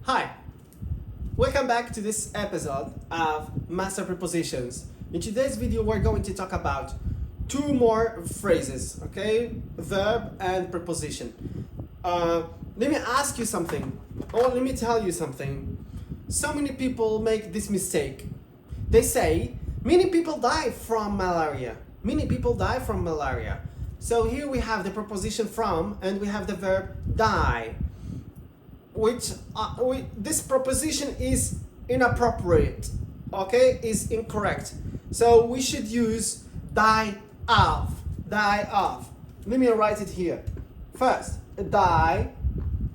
Hi, welcome back to this episode of Master Prepositions. In today's video, we're going to talk about two more phrases, okay? Verb and preposition. Let me ask you something, or let me tell you something. So many people make this mistake. They say, many people die from malaria. Many people die from malaria. So here we have the preposition from, and we have the verb die. This preposition is inappropriate, okay, is incorrect. So we should use die of. Let me write it here. First, die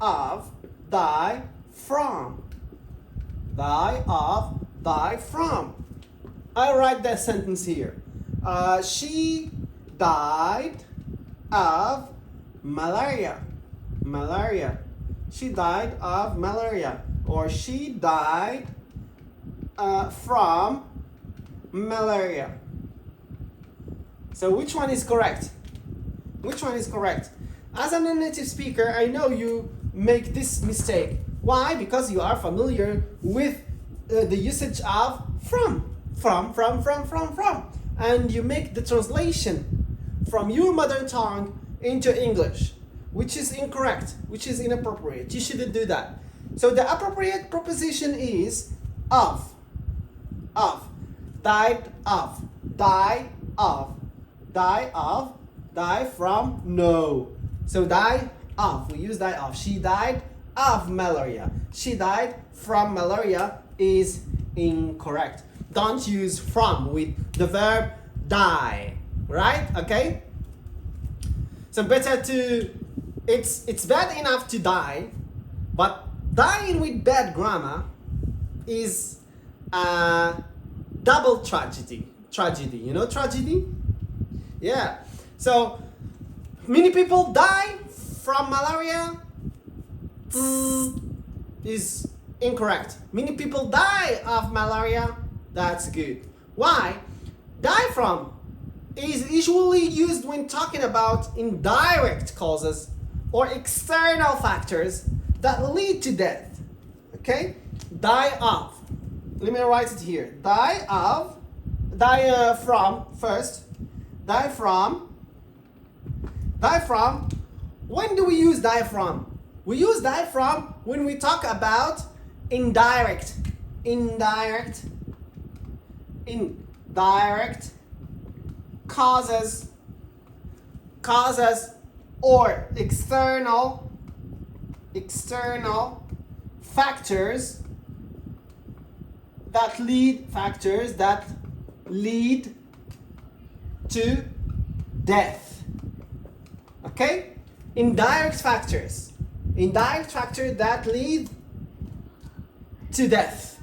of, die from. Die of, die from. I write that sentence here. She died of malaria. She died of malaria, or she died from malaria. So which one is correct? Which one is correct? As a native speaker, I know you make this mistake. Why? Because you are familiar with the usage of from. And you make the translation from your mother tongue into English, which is incorrect, which is inappropriate. You shouldn't do that. So the appropriate preposition is of. Died of. Die of. Die of. Die from. No. So die of. We use die of. She died of malaria. She died from malaria is incorrect. Don't use from with the verb die. Right? Okay? So better to... It's bad enough to die, but dying with bad grammar is a double tragedy. You know tragedy? Yeah. So many people die from malaria is incorrect. Many people die of malaria. That's good. Why? Die from is usually used when talking about indirect causes or external factors that lead to death. Okay? Die of. Let me write it here. Die of. Die from first. Die from. Die from. When do we use die from? We use die from when we talk about indirect causes or external factors that lead to death. Okay? Indirect factors that lead to death.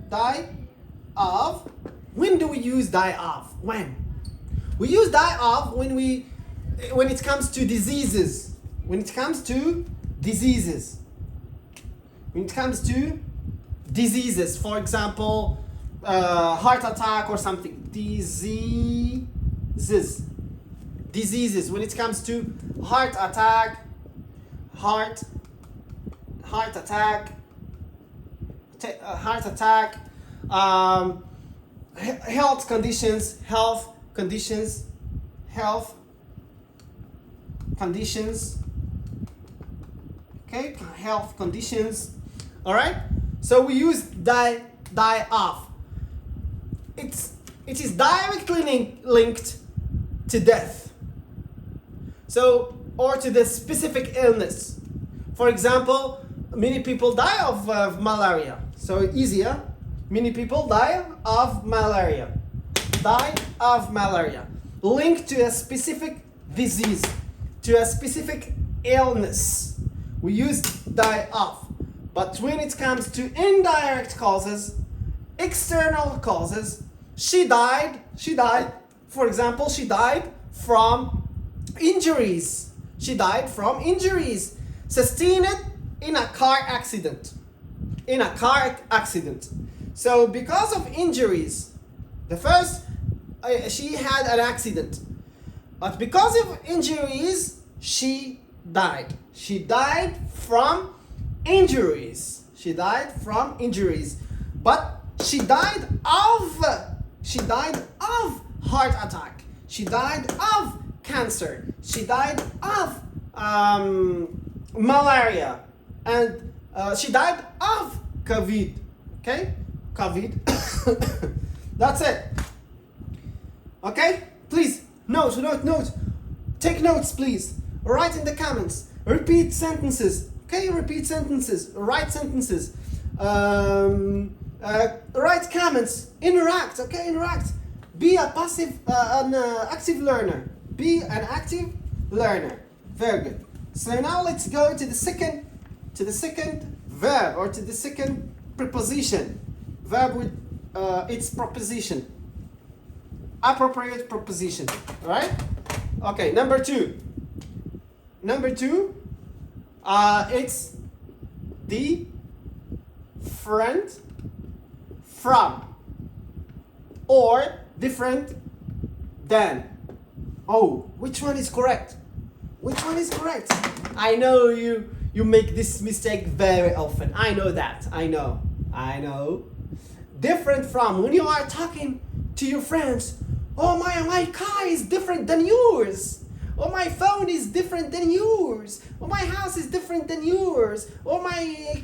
Die of. When do we use die of? When? We use die of when it comes to diseases. When it comes to diseases. For example, heart attack or something. Diseases. When it comes to heart attack, health conditions, okay, health conditions. All right. So we use die of. It is directly linked to death. So, or to the specific illness. For example, many people die of malaria. So easier. Many people die of malaria. Linked to a specific disease, to a specific illness. We use die of. But when it comes to indirect causes, external causes, she died. For example, she died from injuries. Sustained in a car accident. So because of injuries, the first she had an accident. But because of injuries, She died. She died from injuries. She died from injuries. But she died of heart attack. She died of cancer. She died of malaria. And she died of COVID. Okay? COVID. That's it. Okay? Please, note. Take notes, please. Write in the comments. Repeat sentences. Okay? Repeat sentences. Write sentences. Write comments. Interact. Okay? Interact. Be a active learner. Be an active learner. Very good. So now let's go to the second verb, or to the second preposition. Verb with its preposition. Appropriate preposition. Alright? Okay, number two. It's different from, or different than. Oh, which one is correct? Which one is correct? I know you make this mistake very often. I know that. I know. Different from, when you are talking to your friends, oh, my car is different than yours. Oh, my phone is different than yours. Oh, my house is different than yours. Oh, my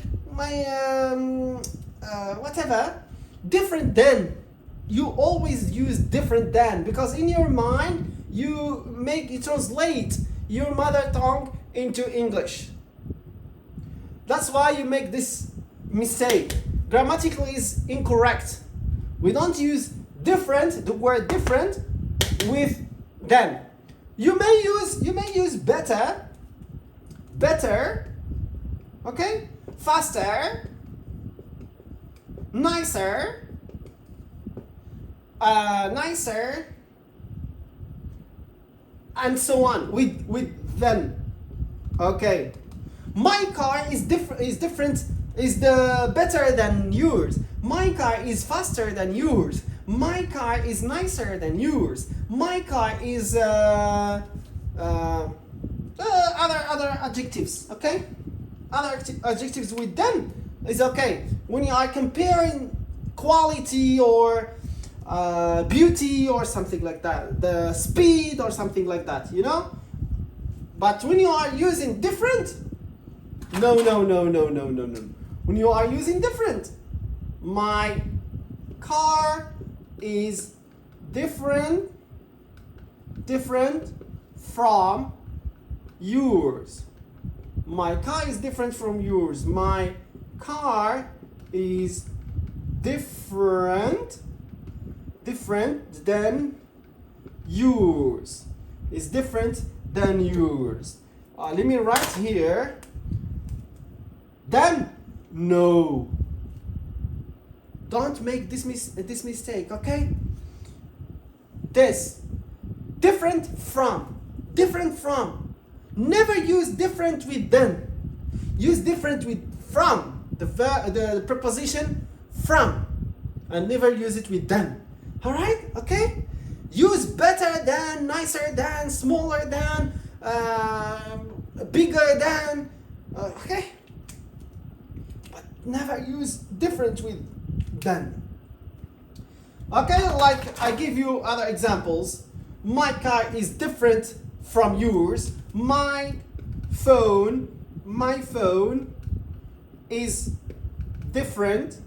whatever. Different than. You always use different than, because in your mind you translate your mother tongue into English. That's why you make this mistake. Grammatically is incorrect. We don't use different, the word different, with than. You may use better, okay? Faster, nicer, and so on with than. Okay. My car is better than yours. My car is faster than yours. My car is nicer than yours. My car is other adjectives, okay? Other adjectives with them is okay. When you are comparing quality or beauty or something like that, the speed or something like that, you know? But when you are using different, no. When you are using different, my car is different from yours. My car is different from yours. My car is different than yours. Is different than yours. Let me write here. Then, no. Don't make this mistake, okay? This. Different from. Never use different with then. Use different with from. The preposition from. And never use it with then. Alright? Okay? Use better than, nicer than, smaller than, bigger than. Okay? But never use different with than. Okay, like I give you other examples. My car is different from yours. My phone is different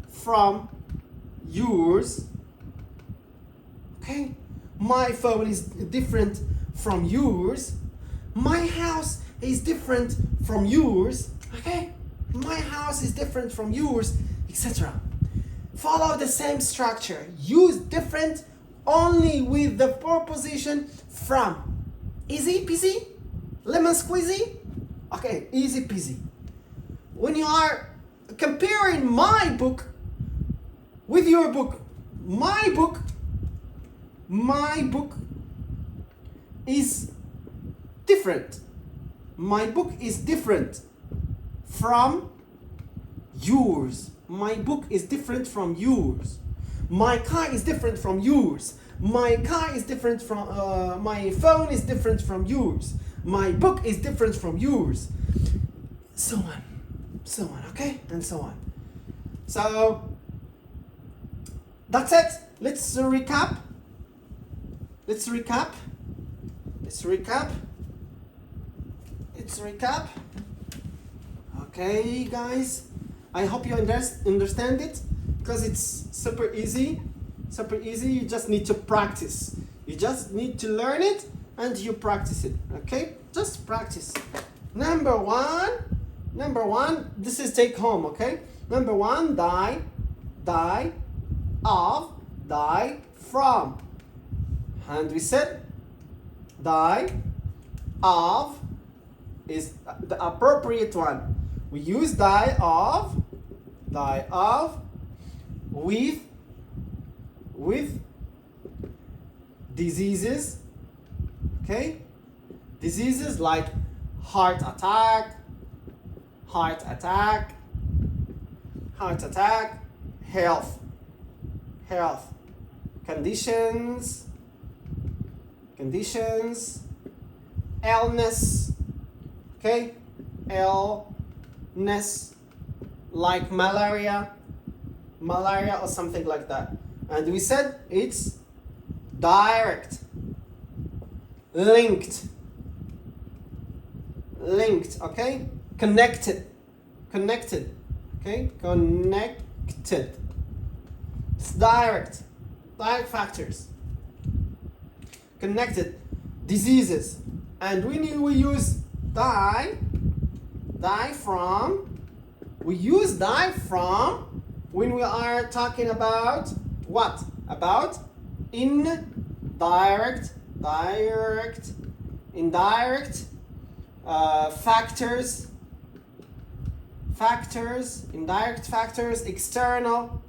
from yours. Okay? My phone is different from yours. My house is different from yours. Okay? My house is different from yours, etc. Follow the same structure. Use different only with the preposition from. Easy peasy? Lemon squeezy? Okay, easy peasy. When you are comparing my book with your book, my book is different. My book is different from yours. My book is different from yours. My car is different from yours. My car is different from, my phone is different from yours. My book is different from yours. So on, okay? And so on. So, that's it. Let's recap. Okay, guys. I hope you understand it, because it's super easy. You just need to practice. You just need to learn it and you practice it. Okay? Just practice. Number one, this is take home, okay? Number one, die of, die from. And we said die of is the appropriate one. We use die of with diseases, okay? Diseases like heart attack, health, conditions, illness, okay? Illness like malaria or something like that. And we said it's direct, linked, okay? Connected, okay? Connected. It's direct factors. Connected. Diseases. And when we use die from, we use die from when we are talking about what? About indirect factors, indirect factors, external,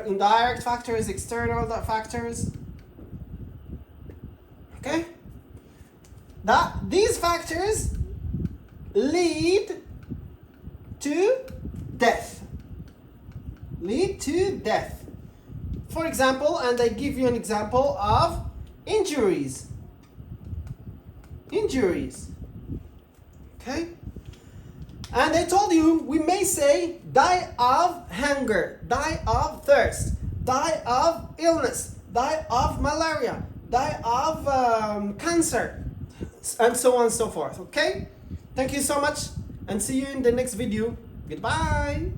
indirect factors, external factors. Okay? These factors lead to death. For example, and I give you an example of injuries. Okay? And I told you we may say die of hunger, die of thirst, die of illness, die of malaria, die of cancer, and so on and so forth. Okay? Thank you so much, and see you in the next video. Goodbye.